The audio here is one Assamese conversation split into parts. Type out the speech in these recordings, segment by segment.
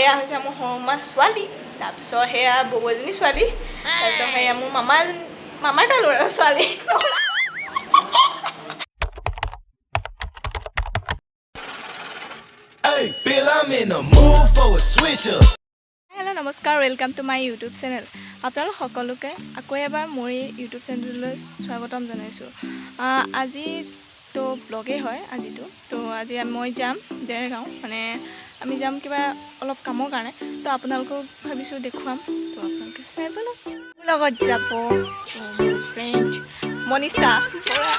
এয়া হৈছে মোৰ সৰুমা ছোৱালী তাৰপিছত সেয়া বৌ এজনী ছোৱালী তাৰপিছত সেয়া মোৰ মামাৰ এটা ল'ৰা ছোৱালী হেল্ল' নমস্কাৰ welcome to my YouTube channel আপোনালোক সকলোকে আকৌ এবাৰ মোৰ এই ইউটিউব চেনেললৈ স্বাগতম জনাইছোঁ আজি তো ব্লগেই হয় আজিতো তো আজি মই যাম দেৰগাঁও মানে আমি যাম কিবা অলপ কামৰ কাৰণে তো আপোনালোকক ভাবিছোঁ দেখুৱাম তো আপোনালোকে চাই পেলাওক মোৰ লগত যাব মোৰ ফ্ৰেণ্ড মনিষা বৰা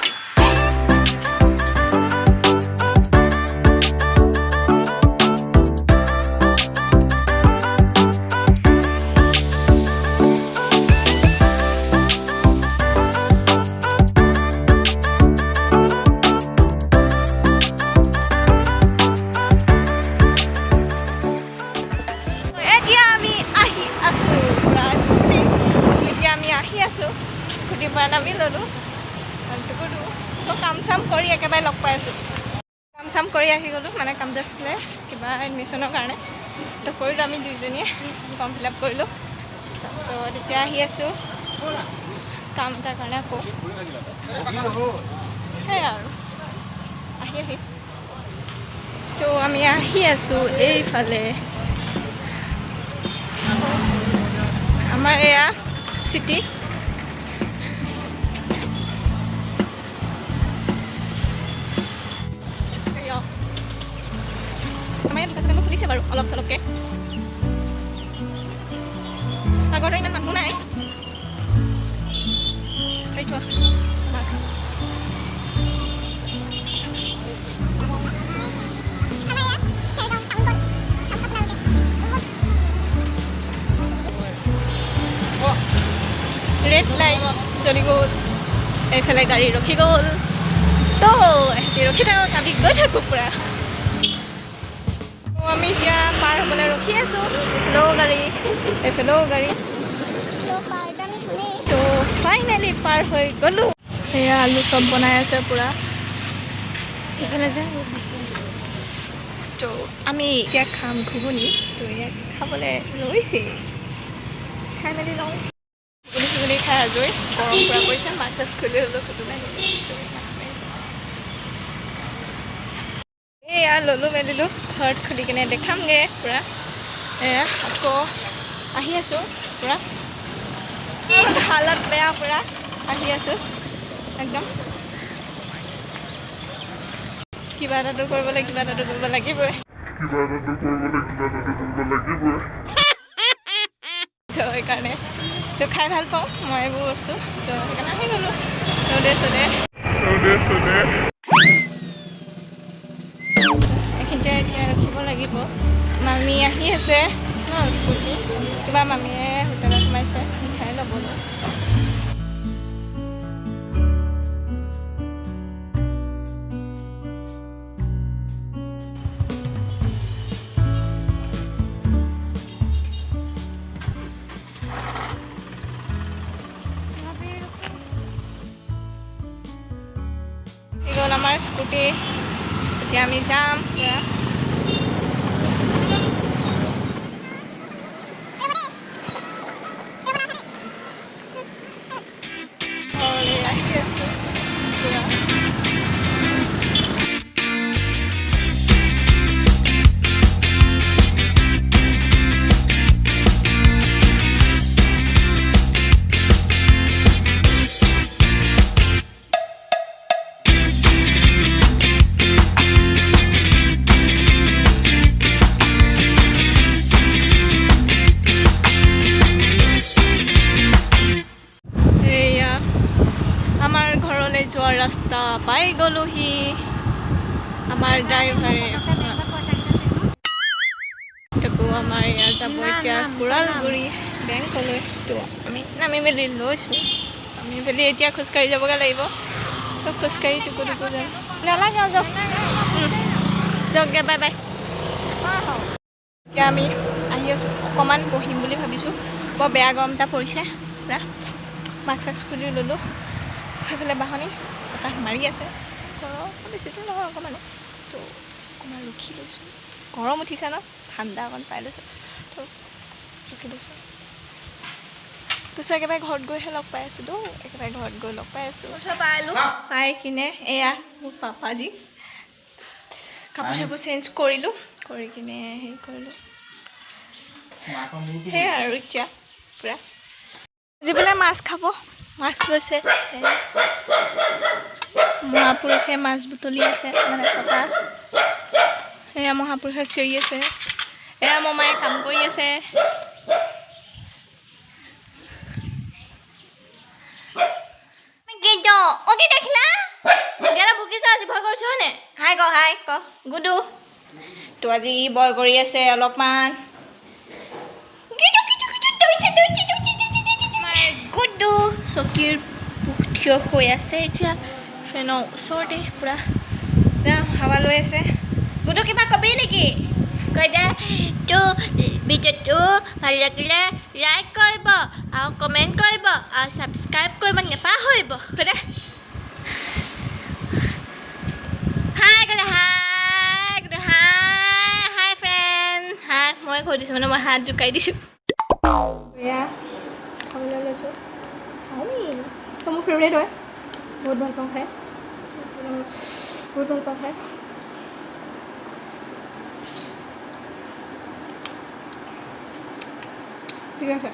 স্কুটিৰ পৰা নামি ল'লোঁ তো কাম চাম কৰি একেবাৰে লগ পাই আছোঁ কাম চাম কৰি আহি গ'লোঁ মানে কাম আছিলে কিবা এডমিশ্যনৰ কাৰণে তো কৰিলোঁ আমি দুইজনীয়ে ফৰ্ম ফিল আপ কৰিলোঁ তাৰপিছত এতিয়া আহি আছোঁ কাম এটাৰ কাৰণে আকৌ সেয়াই আৰু আহি তো আমি আহি আছোঁ এইফালে আমাৰ এয়া চিটি আমাৰ ইয়াত দোকান খুলিছে বাৰু অলপ চলপকৈ আগতে ইমান মানুহ নাই ৰেড লাইট জ্বলি গ'ল এইফালে গাড়ী ৰখি গ'ল তো এহেঁতি ৰখি থাকক আমি গৈ থাকোঁ পূৰা আমি এতিয়া পাৰ হ'বলৈ ৰখি আছোঁ এইফালেও গাড়ী এইফালেও গাড়ী তো ফাইনেলি পাৰ হৈ গ'লোঁ সেয়া আলু চব বনাই আছে পূৰা সেইফালে যে তো আমি এতিয়া খাম ঘুগুনি তো ইয়াক খাবলৈ লৈছে খাই মেলি লওঁ ঘুগুনি খাই আজৰি গৰম পূৰা কৰিছে মাছ চাছ খুলি হ'লেও ফটো নাই এয়া ল'লোঁ মেলিলোঁ ঘৰত খুলি কিনে দেখামগৈ পূৰা এয়া আকৌ আহি আছোঁ পূৰা হালত বেয়া পূৰা আহি আছোঁ একদম কিবা এটাতো কৰিবলৈ লাগিবই তো সেইকাৰণে তো খাই ভাল পাওঁ মই এইবোৰ বস্তু তো সেইকাৰণে আহি গ'লোঁ ৰ'দে চদে এইখিনিতে এতিয়া ৰখিব লাগিব মামী আহি আছে ন স্কুটি কিবা মামীয়ে হোটেলত সোমাইছে মিঠাই ল'বলৈ আমাৰ স্কুটি এতিয়া আমি যাম যোৱাৰ ৰাস্তা পাই গ'লোহি আমাৰ ড্ৰাইভাৰে তাকো আমাৰ ইয়াত যাব এতিয়া কোৰালগুৰি বেংকলৈ তো আমি নামি মেলি লৈছোঁ আমি মেলি এতিয়া খোজকাঢ়ি যাবগৈ লাগিব তো খোজকাঢ়ি টুকু যাম নালাগে যাওকগৈ বাই বাই এতিয়া আমি আহি আছোঁ অকণমান বহিম বুলি ভাবিছোঁ বৰ বেয়া গৰম এটা পৰিছে পূৰা মাস্ক চাস্ক খুলি ল'লোঁ সেইফালে বাহনী বতাহ মাৰি আছে বেছিটো নহয় অকণমানে তো অকণমান ৰখি লৈছোঁ গৰম উঠিছে ন ঠাণ্ডা অকণ পাই লৈছোঁ তো ৰখি লৈছোঁ তাৰপিছত একেবাৰে ঘৰত গৈহে লগ পাই আছোঁ তো একেবাৰে ঘৰত গৈ লগ পাই আছোঁ পাইলোঁ পাই কিনে এয়া মোৰ পাপাজি কাপোৰ চাপোৰ চেঞ্জ কৰিলোঁ কৰি কিনে হেৰি কৰিলোঁ সেয়া আৰু এতিয়া পূৰা আজি বোলে মাছ খাব মাছ লৈছে মহাপুৰুষে মাছ বুটলি আছে মানে কটা এয়া মহাপুৰুষে চিঞৰি আছে এয়া মমায়ে কাম কৰি আছে অকে দেখিলা গেলা ভুকিছা আজি ভয় কৰিছোঁ হয়নে হাই ক গুডু তো আজি বয় কৰি আছে অলপমান গুডু চকীৰ থিয় হৈ আছে এতিয়া ফেনৰ ওচৰতে পূৰা হাৱা লৈ আছে গুডু কিবা কবি নেকি কৈ দে তো ভিডিঅ'টো ভাল লাগিলে লাইক কৰিব আৰু কমেণ্ট কৰিব আৰু ছাবস্ক্ৰাইব কৰিব নাপাহৰিব কৈ দে হাই কৈ দে হাই ফ্ৰেণ্ড হাই মই কৈ দিছোঁ মানে মই হাত জোকাই দিছোঁ এয়া খাবলৈ লৈছোঁ চাওমিন মোৰ ফেভৰেট হয় বহুত ভাল পাওঁ খাই ঠিক আছে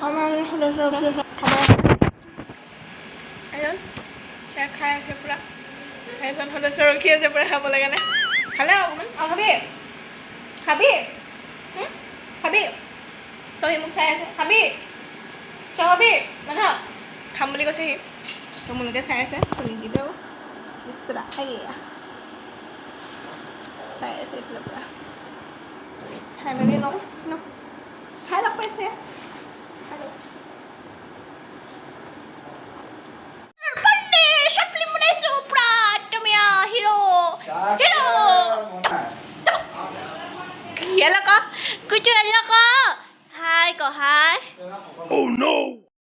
আমাৰ সদস্য খাই আছে পূৰা এজন সদস্য ৰখি আছে পূৰা খাবলৈ কাৰণে খালে অকণমান খাবি তই মোক চাই আছে খাবি খাবি নাখাওঁ খাম বুলি কৈছে সি তো মোলৈকে চাই আছে নিদিলেও বিচৰা এয়া চাই আছে এইফালে পূৰা খাই মেলি লওঁ ন খাই লগ পাইছে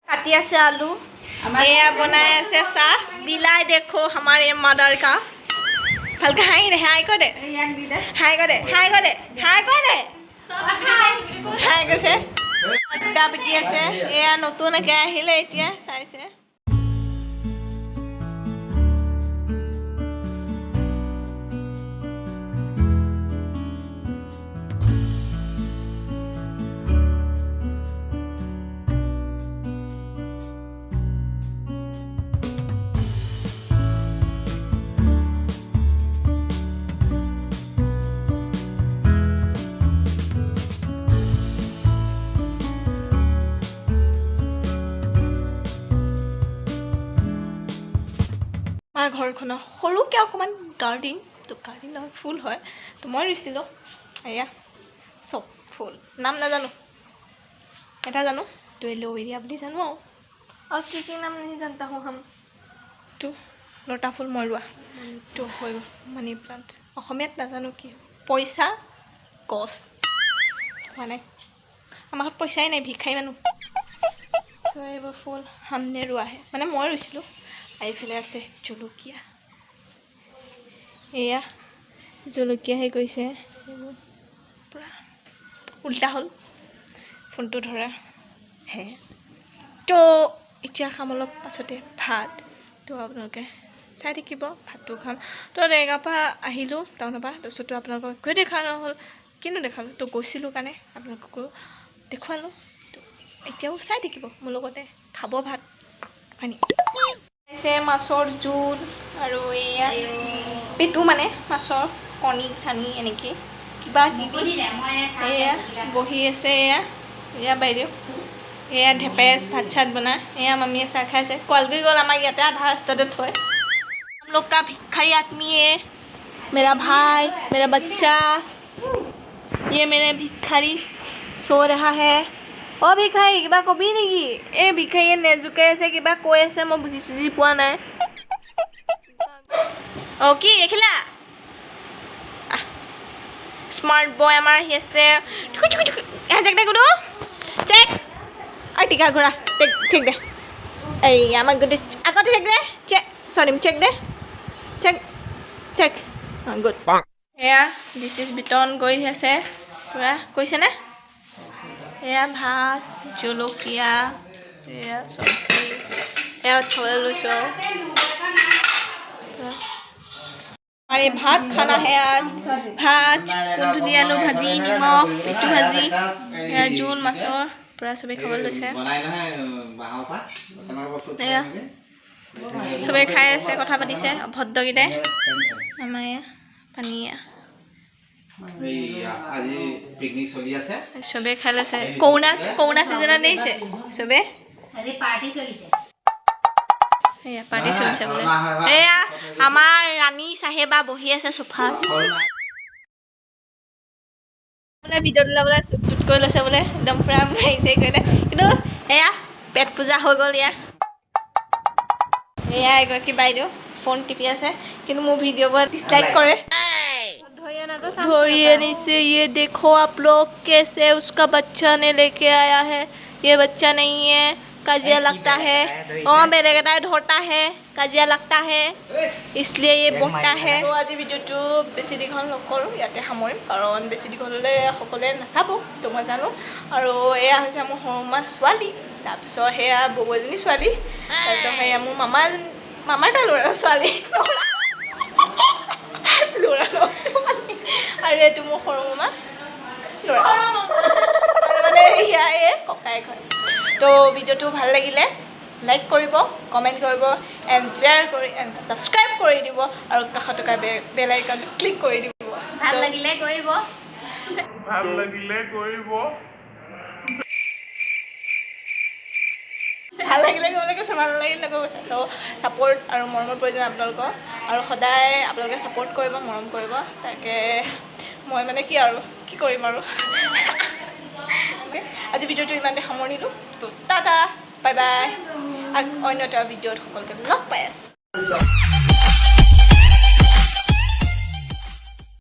কাটি আছে আলু এয়া বনাই আছে চাহ বিলাই দেখো हमारे मदर का ভালকে হাই দে হাই কৈ দে হাই কৈছে আড্ডা পিটি আছে এয়া নতুনকৈ আহিলে এতিয়া চাইছে ঘৰখনৰ সৰুকৈ অকণমান গাৰ্ডেন তো গাৰ্ডেন নহয় ফুল হয় তো মই ৰুইছিলোঁ এয়া চব ফুল নাম নাজানো এটা জানো তো এল'ভেৰিয়া বুলি জানো আৰু কি নাম नहीं जानता हूँ हम তো লতা ফুল মই ৰোৱা তো হৈ গ'ল মানি প্লাণ্ট অসমীয়াত নাজানো কি পইচা গছ মানে আমাৰ ঘৰত পইচাই নাই ভিক্ষাৰী মানুহ তো এইবোৰ ফুল সামনে ৰোৱাহে মানে মই ৰুইছিলোঁ এইফালে আছে জলকীয়া এয়া জলকীয়া হেৰি কৰিছে এইবোৰ পূৰা উল্টা হ'ল ফোনটো ধৰা হে তো এতিয়া খাম অলপ পাছতে ভাত তো আপোনালোকে চাই থাকিব ভাতটো খাম তো জেগাৰ পৰা আহিলোঁ টাউনৰ পৰা তাৰপিছতো আপোনালোকক গৈ দেখা নহ'ল কিন্তু দেখালোঁ তো গৈছিলোঁ কাৰণে আপোনালোককো দেখুৱালোঁ তো এতিয়াও চাই থাকিব মোৰ লগতে খাব ভাত পানী মাছৰ জোল আৰু এয়া পেটু মানে মাছৰ কণী চানি এনেকৈ কিবা কিবি এয়া বহি আছে এয়া বাইদেউ এয়া ঢেপেচ ভাত চাত বনাই এয়া মামীয়ে চাহ খাইছে কলগৈ গ'ল আমাক ইয়াতে আধা ৰাস্তাতে থৈ हम लोग का भिखारी आदमी है मेरा भाई मेरा बच्चा ये मेरे भिखारी सो रहा है ओ भिखाৰী কিবা কবি নেকি এই भिखाৰীয়ে নেজুকাই আছে কিবা কৈ আছে মই বুজি পোৱা নাই অ কি দেখিলা স্মাৰ্ট বয় আমাৰ আহি আছে চেক চেক আই টিকা ঘোৰা চেক দে এই আমাক গুড আগত চেক দে চেক সৰি চেক দে চেক চেক গুড এয়া দিছ ইজ বিটন গৈ আছে পুৰা কৈছেনে এয়া ভাত জলকীয়া এয়া চব্জি এয়া থৈ লৈছোঁ और ये भात खाना है आज भात कुंदुली आलू भाजी निमख इटू भाजी जूल माছৰ पूरा सबै খাব লৈছে सबै খাই আছে কথা পাতিছে ভদ্ৰগিটাই আমাৰ পানীয়া আজি পিকনিক চলি আছে সবে খাই লৈছে কৰোনা সিজনত দিছে সবে আজি পাৰ্টি চলিছে এয়া পাৰ্টি চলিছে বোলে এয়া আমাৰ ৰাণী সাহেবা বহি আছে সোফাত বোলে ভিডিঅ' তোলাবলৈ চুট কৰি লৈছে বোলে একদম পুৰা হেৰি কৰিলে কিন্তু এয়া পেট পূজা হৈ গ'ল ইয়াৰ এয়া এগৰাকী বাইদেউ ফোন টিপি আছে কিন্তু মোৰ ভিডিঅ'বোৰ ডিসলাইক কৰে धोरिए नीचे ये देखो आप लोग कैसे उसका बच्चा ने लेके आया है ये बच्चा नहीं है काजिया लगता है बेलेगेटाई धरता है काजिया लगता है इसलिए ये बोटा है तो आज भिडिओটো बेছি দীঘল নকৰো ইয়াতে সামৰিম কাৰণ বেছি দীঘল হ'লে সকলোৱে নাচাব তো মই জানো আৰু এয়া হৈছে মোৰ সৰুমা ছোৱালী তাৰপিছত সেয়া ববৌ এজনী ছোৱালী তাৰপিছত সেয়া মোৰ মামাৰ এটা ল'ৰা ছোৱালী ল'ৰা ছোৱালী আৰু এইটো মোৰ সৰু মামা ল'ৰা মানে ইয়াৰে ককায়েক হয় তো ভিডিঅ'টো ভাল লাগিলে লাইক কৰিব কমেণ্ট কৰিব এণ্ড শ্বেয়াৰ কৰি এণ্ড ছাবস্ক্ৰাইব কৰি দিব আৰু কাষত থকা বেল আইকন ক্লিক কৰি দিব ভাল লাগিলে কৰিব ভাল লাগিলে ক'বলৈ কৈছে ভাল লাগিলে নক'ব তো ছাপোৰ্ট আৰু মৰমৰ প্ৰয়োজন আপোনালোকক আৰু সদায় আপোনালোকে ছাপোৰ্ট কৰিব মৰম কৰিব তাকে মই মানে কি আৰু কি কৰিম আৰু আজি ভিডিঅ'টো ইমানতে সামৰিলোঁ তো টাটা বাই বাই অন্য এটা ভিডিঅ'ত সকলোকে লগ পাই আছোঁ